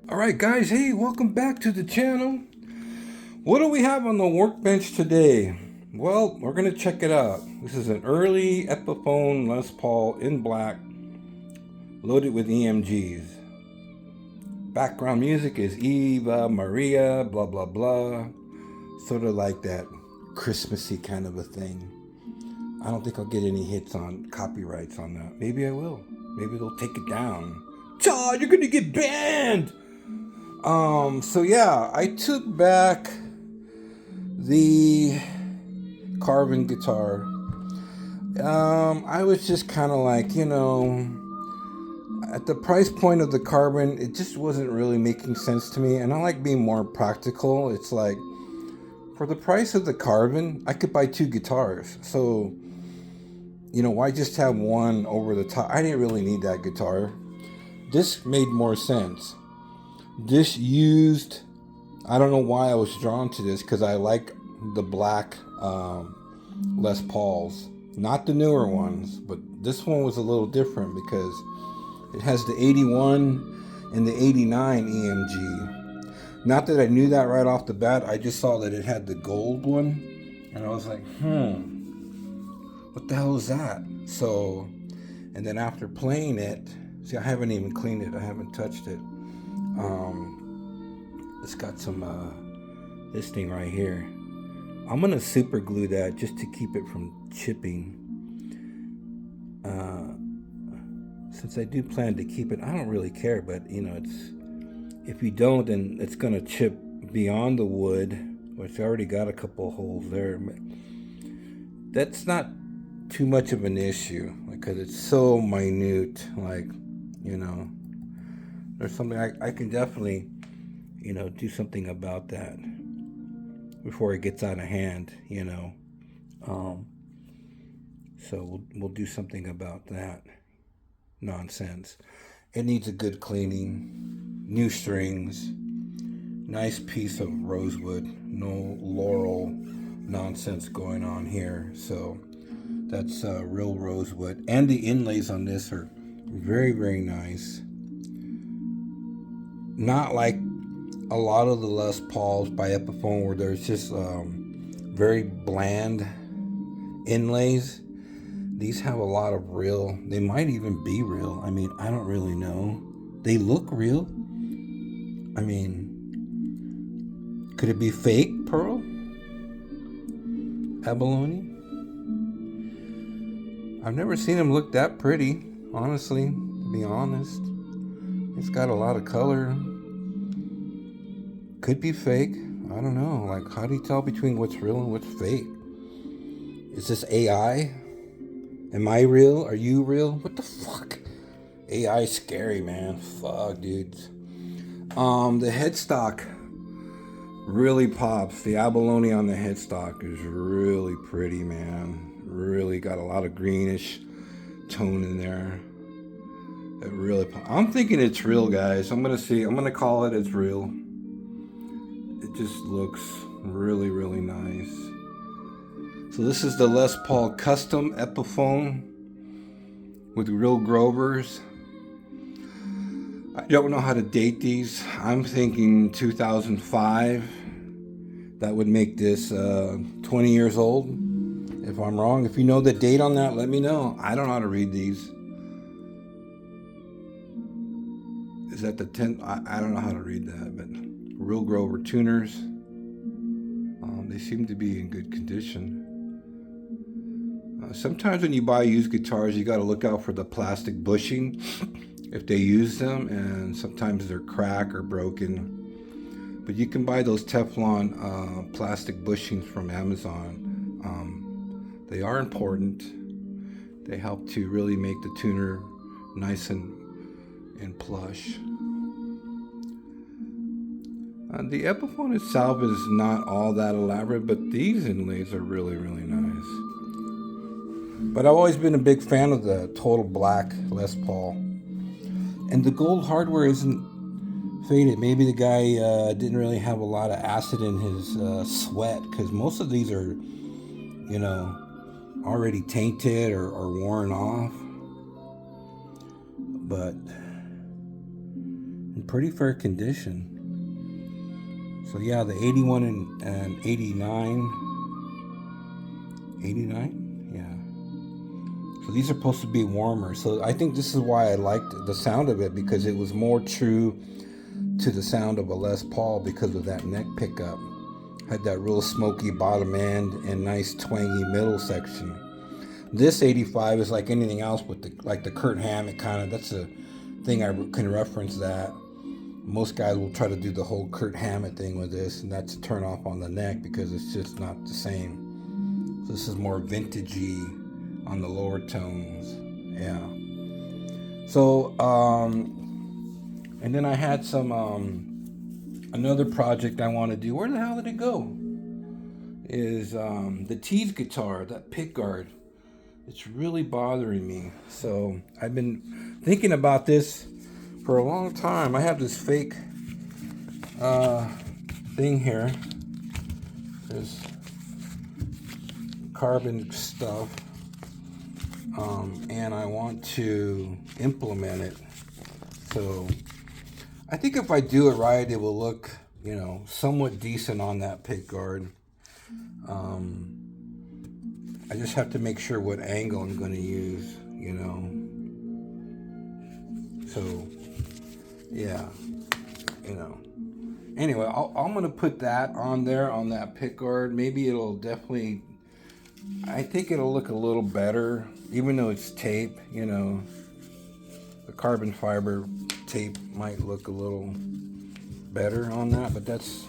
Alright guys, hey, welcome back to the channel. What do we have on the workbench today? Well, we're going to check it out. This is an early Epiphone Les Paul in black, loaded with EMGs. Background music is Eva, Maria, blah blah blah. Sort of like that Christmassy kind of a thing. I don't think I'll get any hits on copyrights on that. Maybe I will. Maybe they'll take it down. Chaw, you're gonna get banned! So yeah, I took back the carbon guitar. I was just kind of like, at the price point of the carbon, it just wasn't really making sense to me. And I like being more practical. It's like, for the price of the carbon, I could buy two guitars. So, why just have one over the top? I didn't really need that guitar. This made more sense. This used, I don't know why I was drawn to this, because I like the black Les Pauls. Not the newer ones, but this one was a little different because it has the 81 and the 89 EMG. Not that I knew that right off the bat, I just saw that it had the gold one, and I was like, what the hell is that? So, and then after playing it, see, I haven't even cleaned it, I haven't touched it. It's got some, this thing right here. I'm gonna super glue that just to keep it from chipping. Since I do plan to keep it, I don't really care, but it's, if you don't, then it's gonna chip beyond the wood, which I already got a couple of holes there. But that's not too much of an issue, because it's so minute. There's something I can definitely, do something about that before it gets out of hand. So we'll do something about that nonsense. It needs a good cleaning, new strings, nice piece of rosewood, no laurel nonsense going on here. So that's real rosewood, and the inlays on this are very, very nice. Not like a lot of the Les Pauls by Epiphone where there's just very bland inlays. These have a lot of real, they might even be real. I mean, I don't really know. They look real. I mean, could it be fake pearl? Abalone? I've never seen them look that pretty, honestly, to be honest. It's got a lot of color. Could be fake. I don't know. Like, how do you tell between what's real and what's fake? Is this AI? Am I real? Are you real? What the fuck? AI is scary, man. Fuck, dudes. The headstock really pops. The abalone on the headstock is really pretty, man. Really got a lot of greenish tone in there. It really I'm thinking it's real, guys. I'm gonna call it it's real. It just looks really, really nice. So this is the Les Paul Custom Epiphone with real Grovers. I don't know how to date these. I'm thinking 2005. That would make this 20 years old. If I'm wrong, if you know the date on that, let me know. I don't know how to read these. Is that the 10th? I don't know how to read that, but real Grover tuners. They seem to be in good condition. Sometimes when you buy used guitars, you got to look out for the plastic bushing if they use them, and sometimes they're cracked or broken. But you can buy those Teflon plastic bushings from Amazon. They are important. They help to really make the tuner nice and plush. The Epiphone itself is not all that elaborate, but these inlays are really, really nice. But I've always been a big fan of the total black Les Paul. And the gold hardware isn't faded. Maybe the guy didn't really have a lot of acid in his sweat, because most of these are, already tainted or worn off. But in pretty fair condition. So yeah, the 81 and 89. 89? Yeah. So these are supposed to be warmer. So I think this is why I liked the sound of it, because it was more true to the sound of a Les Paul because of that neck pickup. Had that real smoky bottom end and nice twangy middle section. This 85 is like anything else with the Kurt Hammett kind of. That's a thing I can reference that. Most guys will try to do the whole Kurt Hammett thing with this, and that's a turn off on the neck because it's just not the same. So this is more vintagey on the lower tones. Yeah. So, and then I had some, another project I want to do. Where the hell did it go? Is the Tees guitar, that pick guard. It's really bothering me. So I've been thinking about this for a long time. I have this fake thing here. There's carbon stuff. And I want to implement it. So I think if I do it right, it will look, somewhat decent on that pick guard. I just have to make sure what angle I'm going to use, So, yeah, Anyway, I'm going to put that on there on that pick guard. Maybe it'll definitely, I think it'll look a little better, even though it's tape, The carbon fiber tape might look a little better on that, but that's,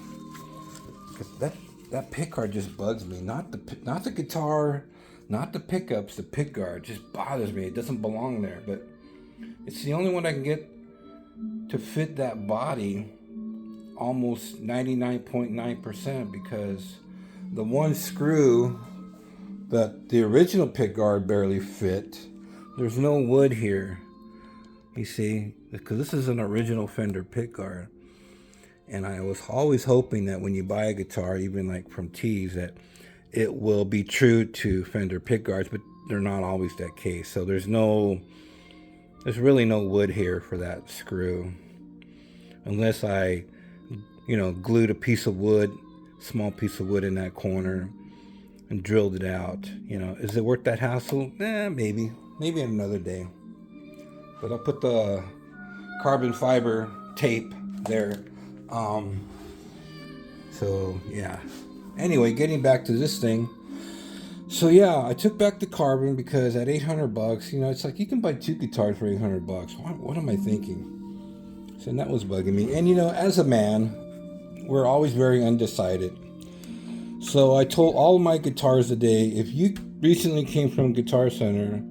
that pick guard just bugs me. Not the guitar, not the pickups. The pick guard just bothers me. It doesn't belong there, but it's the only one I can get to fit that body almost 99.9%, because the one screw that the original pick guard barely fit, there's no wood here. You see, because this is an original Fender pick guard. And I was always hoping that when you buy a guitar, even like from Tees, that it will be true to Fender pick guards, but they're not always that case. So there's really no wood here for that screw. Unless I, glued a piece of wood, small piece of wood in that corner and drilled it out. Is it worth that hassle? Maybe. Maybe another day. But I'll put the carbon fiber tape there. So yeah. Anyway, getting back to this thing. So yeah, I took back the carbon because at $800, it's like you can buy two guitars for $800. What am I thinking? So that was bugging me. And as a man, we're always very undecided. So I told all of my guitars today, if you recently came from Guitar Center,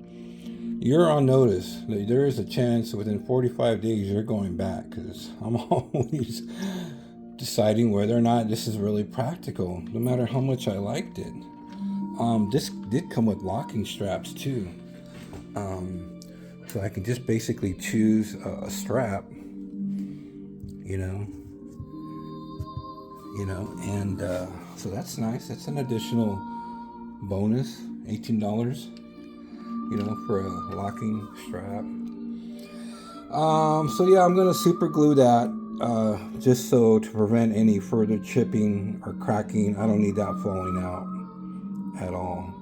you're on notice. There is a chance within 45 days you're going back, because I'm always deciding whether or not this is really practical, no matter how much I liked it. This did come with locking straps too. So I can just basically choose a strap, and so that's nice. That's an additional bonus, $18. For a locking strap. So yeah, I'm gonna super glue that just so to prevent any further chipping or cracking. I don't need that falling out at all.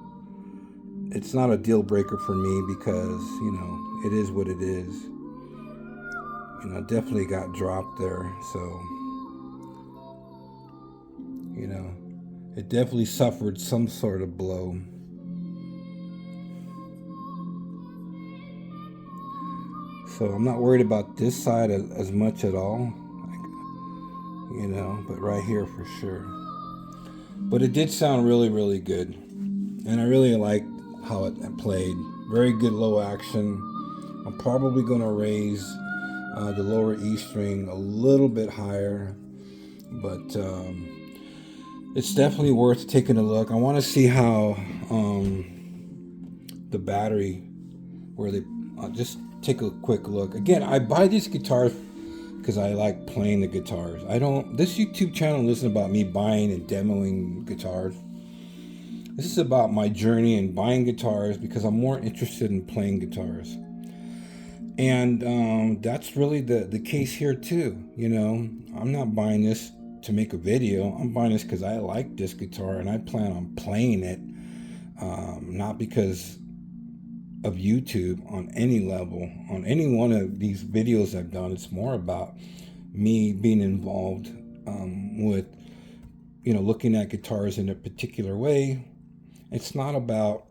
It's not a deal breaker for me because it is what it is. Definitely got dropped there, so it definitely suffered some sort of blow. So I'm not worried about this side as much at all, but right here for sure. But it did sound really, really good. And I really like how it played. Very good low action. I'm probably going to raise the lower E string a little bit higher. But it's definitely worth taking a look. I want to see how the battery, where they just take a quick look. Again, I buy these guitars because I like playing the guitars. This YouTube channel isn't about me buying and demoing guitars. This is about my journey in buying guitars because I'm more interested in playing guitars. And that's really the case here too. You know, I'm not buying this to make a video. I'm buying this because I like this guitar and I plan on playing it, not because of YouTube on any level. On any one of these videos I've done, it's more about me being involved with, you know, looking at guitars in a particular way. It's not about,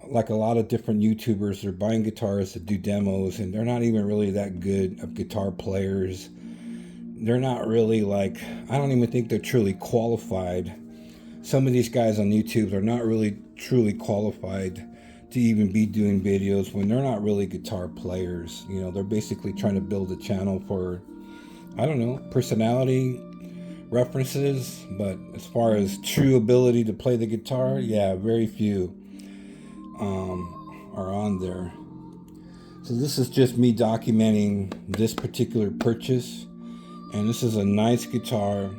like a lot of different YouTubers, they're buying guitars to do demos and they're not even really that good of guitar players. They're not really like, I don't even think they're truly qualified. Some of these guys on YouTube are not really truly qualified to even be doing videos when they're not really guitar players. You know, they're basically trying to build a channel for, I don't know, personality references, but as far as true ability to play the guitar, yeah, very few are on there. So this is just me documenting this particular purchase, and this is a nice guitar.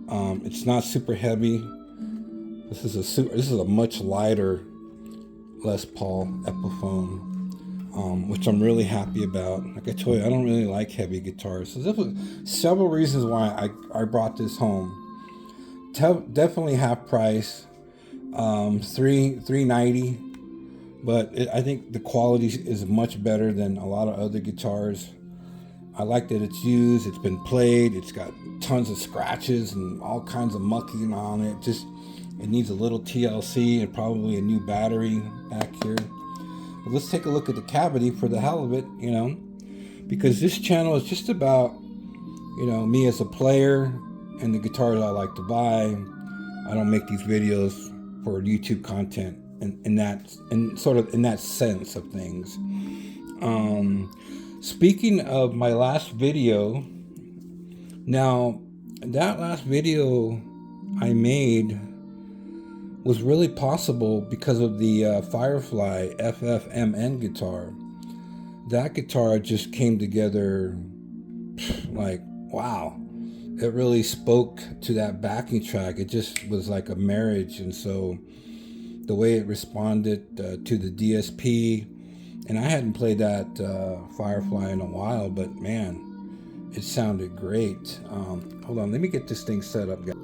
It's not super heavy. This is a much lighter Les Paul Epiphone, which I'm really happy about. Like I told you, I don't really like heavy guitars. So there was several reasons why I brought this home. Definitely half price, $390. But I think the quality is much better than a lot of other guitars. I like that it's used, it's been played, it's got tons of scratches and all kinds of mucking on it. It needs a little TLC and probably a new battery back here. But let's take a look at the cavity for the hell of it, you know, because this channel is just about, you know, me as a player and the guitars I like to buy. I don't make these videos for YouTube content. In that sense of things. Speaking of my last video, now that last video I made was really possible because of the Firefly FFMN guitar. That guitar just came together like, wow. It really spoke to that backing track. It just was like a marriage. And so the way it responded to the DSP, and I hadn't played that Firefly in a while, but man, it sounded great. Hold on, let me get this thing set up, guys.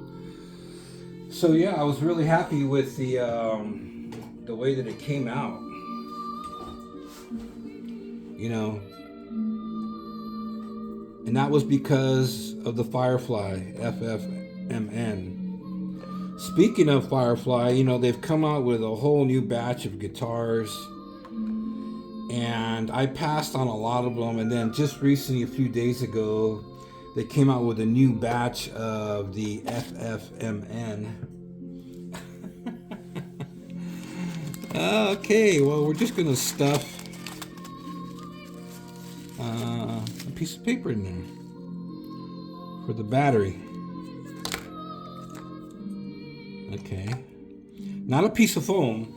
So yeah, I was really happy with the way that it came out. You know, and that was because of the Firefly FFMN. Speaking of Firefly, you know, they've come out with a whole new batch of guitars, and I passed on a lot of them, and then just recently, a few days ago, they came out with a new batch of the FFMN. Okay, well, we're just gonna stuff a piece of paper in there for the battery. Okay, not a piece of foam,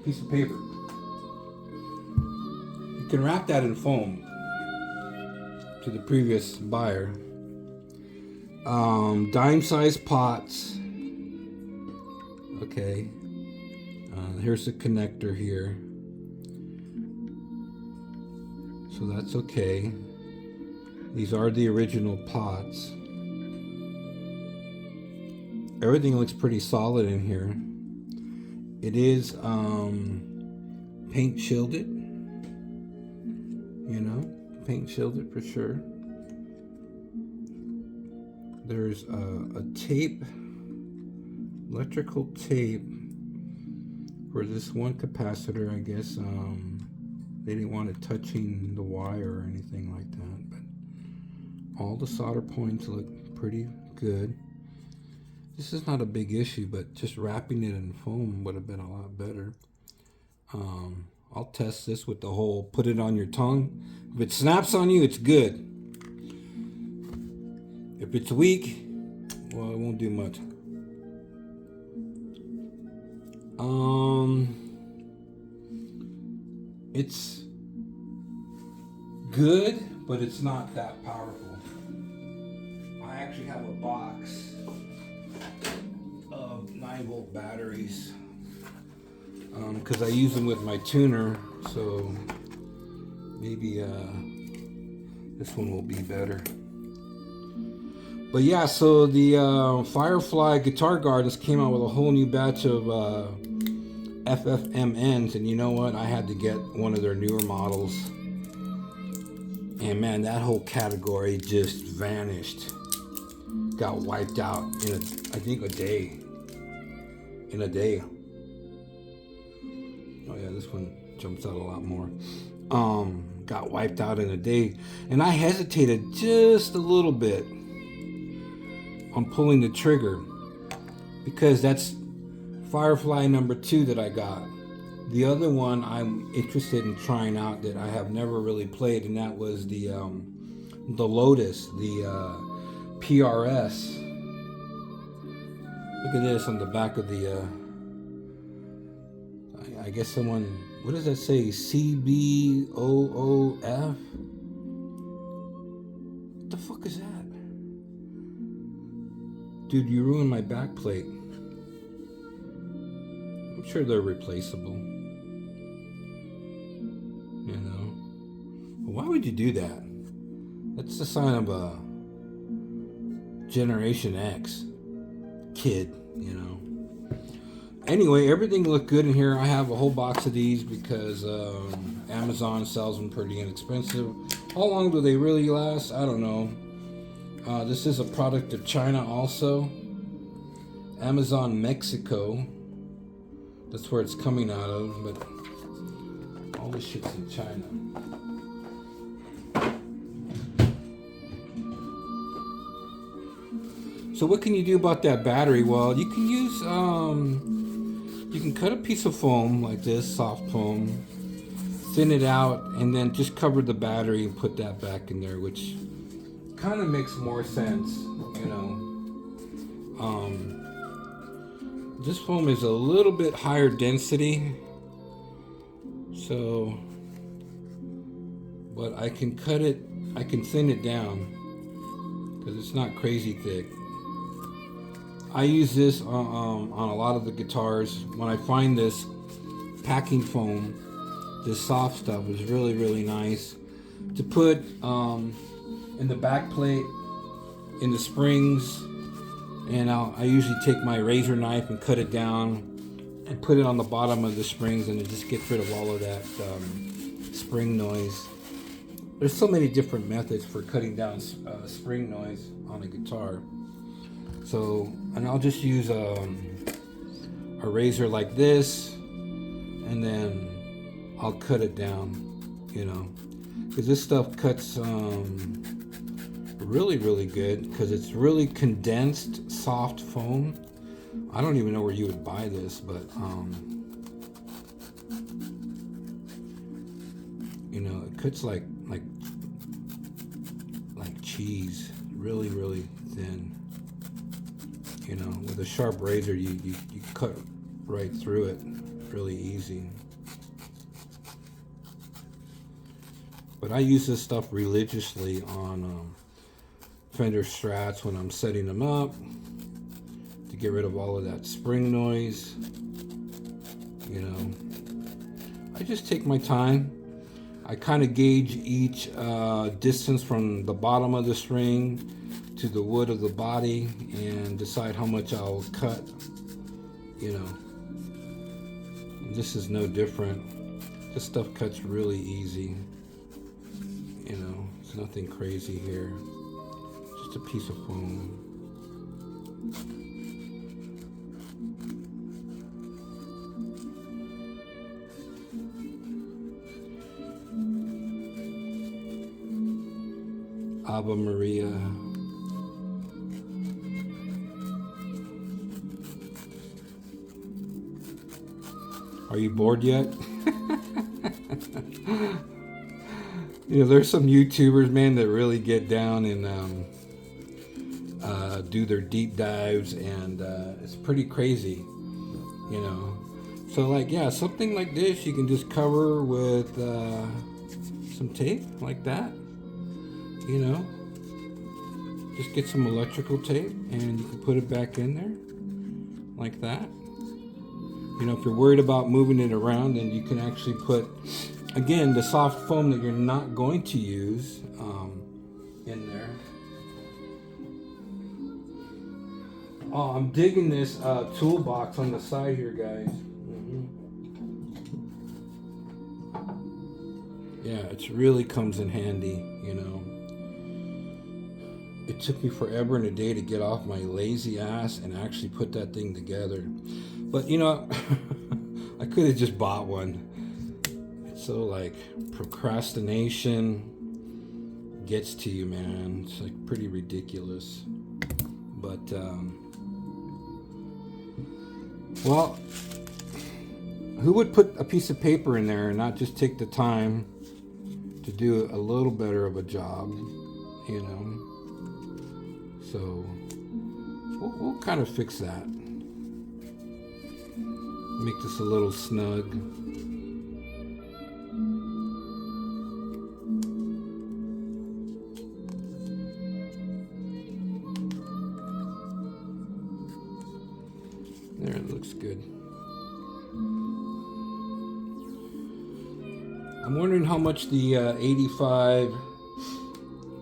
piece of paper. You can wrap that in foam to the previous buyer. Dime-sized pots. Okay, here's the connector here, so that's okay. These are the original pots. Everything looks pretty solid in here. It is paint shielded, you know, paint shielded for sure. There's a tape, electrical tape for this one capacitor. I guess they didn't want it touching the wire or anything like that, but all the solder points look pretty good. This is not a big issue, but just wrapping it in foam would have been a lot better. I'll test this with the whole put it on your tongue. If it snaps on you, it's good. If it's weak, well, it won't do much. It's good, but it's not that powerful. I actually have a box of 9-volt batteries because I use them with my tuner, so maybe this one will be better. But yeah, so the Firefly Guitar Gardens came out with a whole new batch of FFMNs, and you know what? I had to get one of their newer models. And man, that whole category just vanished. Got wiped out in I think a day. In a day. Oh yeah, this one jumps out a lot more. Got wiped out in a day. And I hesitated just a little bit on pulling the trigger, because that's Firefly number 2 that I got. The other one I'm interested in trying out that I have never really played, and that was the Lotus, the PRS. Look at this on the back of the I guess someone, what does that say? CBOOF? What the fuck is that? Dude, you ruined my back plate. I'm sure they're replaceable. You know? Why would you do that? That's the sign of a Generation X kid, you know? Anyway, everything looked good in here. I have a whole box of these because Amazon sells them pretty inexpensive. How long do they really last? I don't know. This is a product of China also. Amazon Mexico. That's where it's coming out of, but all this shit's in China. So what can you do about that battery? Well, you can use, you can cut a piece of foam like this, soft foam, thin it out, and then just cover the battery and put that back in there, which kind of makes more sense, you know. This foam is a little bit higher density, so, but I can cut it, I can thin it down because it's not crazy thick. I use this on a lot of the guitars. When I find this packing foam, this soft stuff is really, really nice to put in the back plate, in the springs, and I usually take my razor knife and cut it down and put it on the bottom of the springs, and it just gets rid of all of that spring noise. There's so many different methods for cutting down spring noise on a guitar. So, and I'll just use a razor like this, and then I'll cut it down, you know, because this stuff cuts really, really good because it's really condensed, soft foam. I don't even know where you would buy this, but you know, it cuts like cheese, really, really thin. You know, with a sharp razor, you cut right through it really easy. But I use this stuff religiously on Fender Strats when I'm setting them up to get rid of all of that spring noise. You know, I just take my time. I kind of gauge each distance from the bottom of the string to the wood of the body and decide how much I'll cut, you know. And this is no different. This stuff cuts really easy, you know. It's nothing crazy here. Just a piece of foam. Ave Maria. Are you bored yet? You know, there's some YouTubers, man, that really get down and do their deep dives, and it's pretty crazy, you know. So, like, yeah, something like this you can just cover with some tape like that, you know. Just get some electrical tape and you can put it back in there like that. You know, if you're worried about moving it around, then you can actually put again, the soft foam that you're not going to use in there. Oh, I'm digging this toolbox on the side here, guys. Yeah, it really comes in handy, you know. It took me forever and a day to get off my lazy ass and actually put that thing together. But, you know, I could have just bought one. It's so, like, procrastination gets to you, man. It's, like, pretty ridiculous. But, well, who would put a piece of paper in there and not just take the time to do a little better of a job, you know? So we'll kind of fix that. Make this a little snug. There, it looks good. I'm wondering how much the 85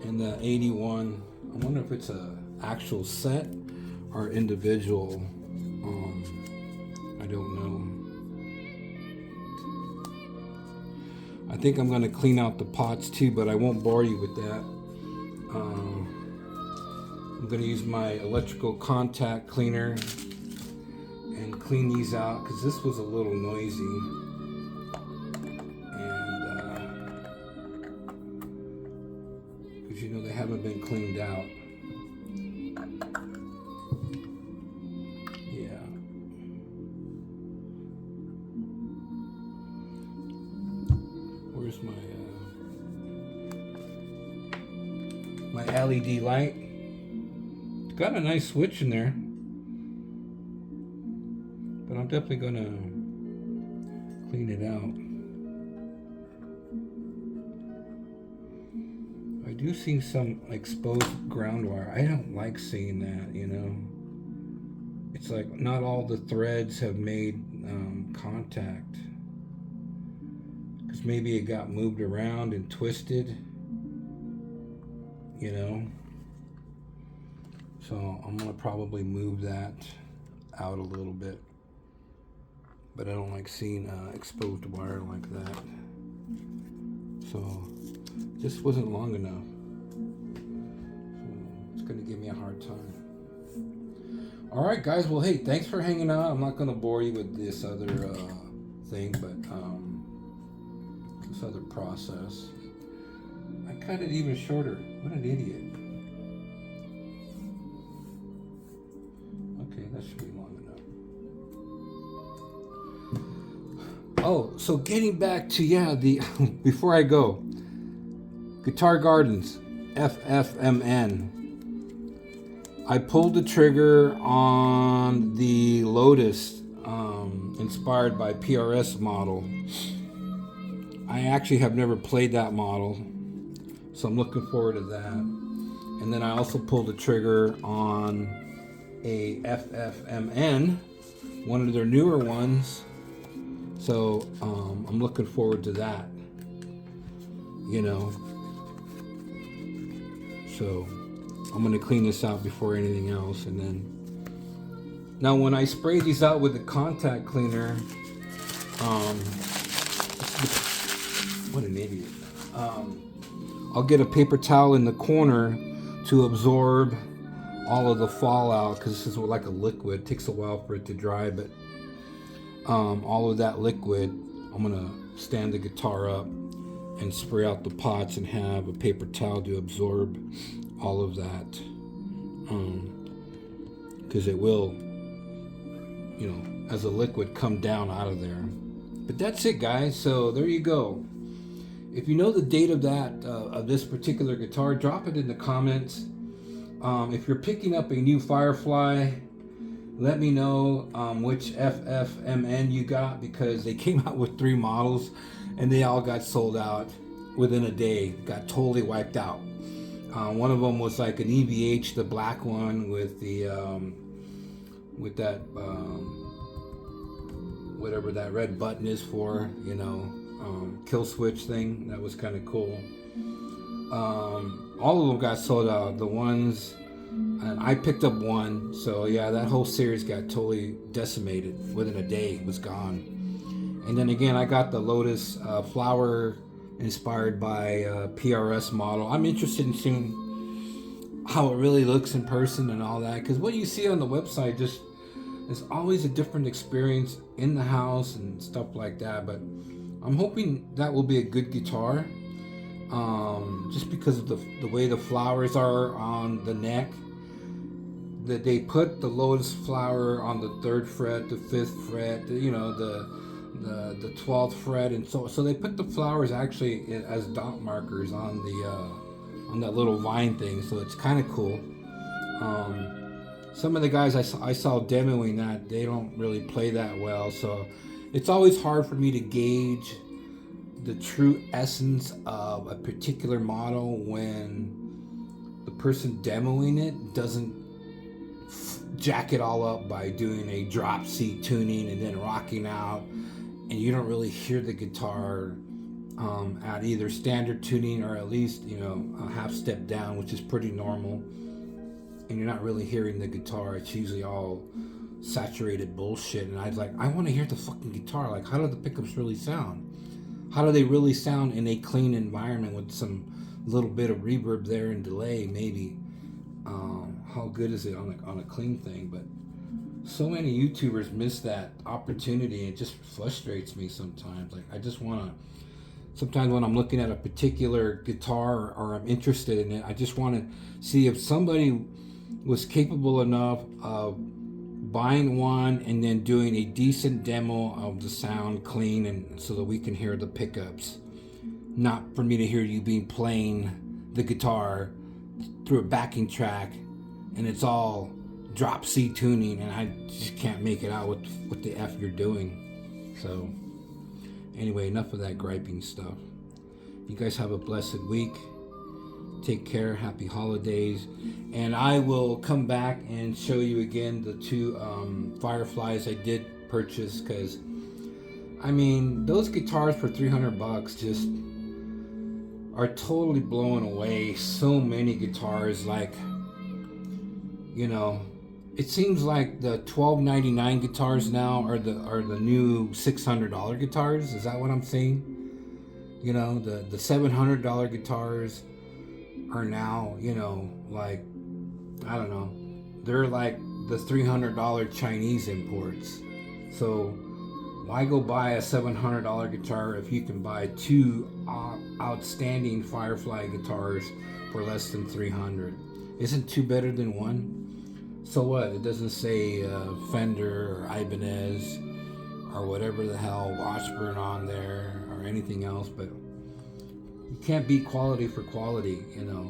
and the 81, I wonder if it's a actual set or individual. I don't know. I think I'm going to clean out the pots too, but I won't bore you with that. I'm going to use my electrical contact cleaner and clean these out because this was a little noisy. Because you know they haven't been cleaned out. Yeah. Where's my LED light? It's got a nice switch in there. But I'm definitely gonna clean it out. I do see some exposed ground wire. I don't like seeing that, you know. It's like not all the threads have made contact. Because maybe it got moved around and twisted, you know. So I'm gonna probably move that out a little bit. But I don't like seeing exposed wire like that. So this wasn't long enough. So it's gonna give me a hard time. All right, guys. Well, hey, thanks for hanging out. I'm not gonna bore you with this other thing, but this other process. I cut it even shorter. What an idiot. Okay, that should be long enough. Oh, so getting back to, the before I go, Guitar Gardens, FFMN. I pulled the trigger on the Lotus, inspired by PRS model. I actually have never played that model, so I'm looking forward to that. And then I also pulled the trigger on a FFMN, one of their newer ones. So I'm looking forward to that, you know. So I'm gonna clean this out before anything else, and then now when I spray these out with the contact cleaner, what an idiot. I'll get a paper towel in the corner to absorb all of the fallout, because this is like a liquid. It takes a while for it to dry, but all of that liquid, I'm gonna stand the guitar up and spray out the pots and have a paper towel to absorb all of that, because it will, you know, as a liquid, come down out of there. But that's it, guys. So there you go. If you know the date of that of this particular guitar, drop it in the comments. If you're picking up a new Firefly, let me know which FFMN you got, because they came out with 3 models and they all got sold out within a day. Got totally wiped out. One of them was like an EVH, the black one with the with that whatever that red button is for, you know. kill switch thing. That was kind of cool. All of them got sold out. The ones, and I picked up one. So yeah, that whole series got totally decimated within a day. It was gone. And then again, I got the Lotus flower inspired by PRS model. I'm interested in seeing how it really looks in person and all that, because what you see on the website just is always a different experience in the house and stuff like that. But I'm hoping that will be a good guitar, just because of the way the flowers are on the neck. That they put the lotus flower on the 3rd fret, the 5th fret, the 12th fret, and so they put the flowers actually as dot markers on that little vine thing. So it's kind of cool. Some of the guys I saw demoing that, they don't really play that well, so it's always hard for me to gauge the true essence of a particular model when the person demoing it doesn't jack it all up by doing a drop C tuning and then rocking out, and you don't really hear the guitar at either standard tuning or at least a half step down, which is pretty normal, and you're not really hearing the guitar. It's usually all saturated bullshit, and I want to hear the fucking guitar. Like, how do the pickups really sound? How do they really sound in a clean environment with some little bit of reverb there and delay maybe? How good is it on a clean thing? But so many YouTubers miss that opportunity. It just frustrates me sometimes. Like, I just want to, sometimes when I'm looking at a particular guitar or I'm interested in it, I just want to see if somebody was capable enough of buying one and then doing a decent demo of the sound clean, and so that we can hear the pickups. Not for me to hear you playing the guitar through a backing track and it's all drop C tuning and I just can't make it out what the F you're doing. So anyway, enough of that griping stuff. You guys have a blessed week. Take care. Happy holidays. And I will come back and show you again the 2 Fireflies I did purchase, because I mean, those guitars for $300 just are totally blowing away so many guitars. Like, it seems like the $12.99 guitars now are the new $600 guitars. Is that what I'm saying? The $700 guitars are now, like, I don't know, they're like the $300 Chinese imports. So why go buy a $700 guitar if you can buy 2 outstanding Firefly guitars for less than $300? Isn't 2 better than 1? So what? It doesn't say Fender or Ibanez or whatever the hell, Washburn on there or anything else, but you can't beat quality for quality.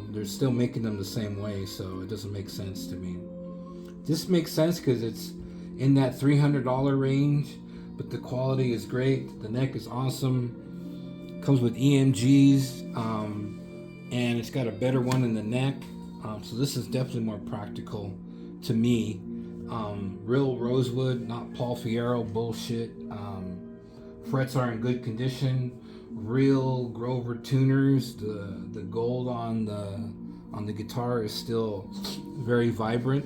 They're still making them the same way, so it doesn't make sense to me. This makes sense because it's in that $300 range, but the quality is great. The neck is awesome. Comes with EMGs, and it's got a better one in the neck. So this is definitely more practical to me. Real rosewood, not Paul Fierro bullshit. Frets are in good condition. Real Grover tuners. The gold on the guitar is still very vibrant.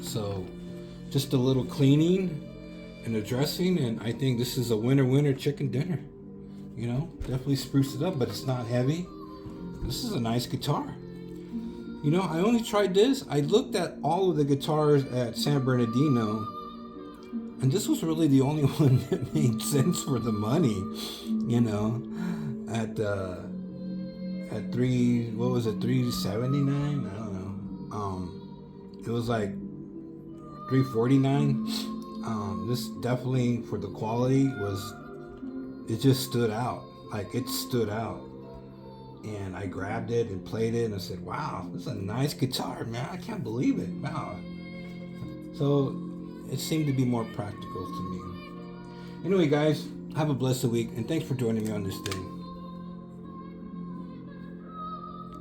So just a little cleaning and addressing, and I think this is a winner chicken dinner. Definitely spruce it up, but it's not heavy. This is a nice guitar. I only tried this. I looked at all of the guitars at San Bernardino, and this was really the only one that made sense for the money. At what was it, $379? I don't know. It was like $349. This definitely, for the quality, it just stood out. Like, it stood out. And I grabbed it and played it and I said, wow, this is a nice guitar, man. I can't believe it. Wow. So it seemed to be more practical to me. Anyway, guys, have a blessed week, and thanks for joining me on this day.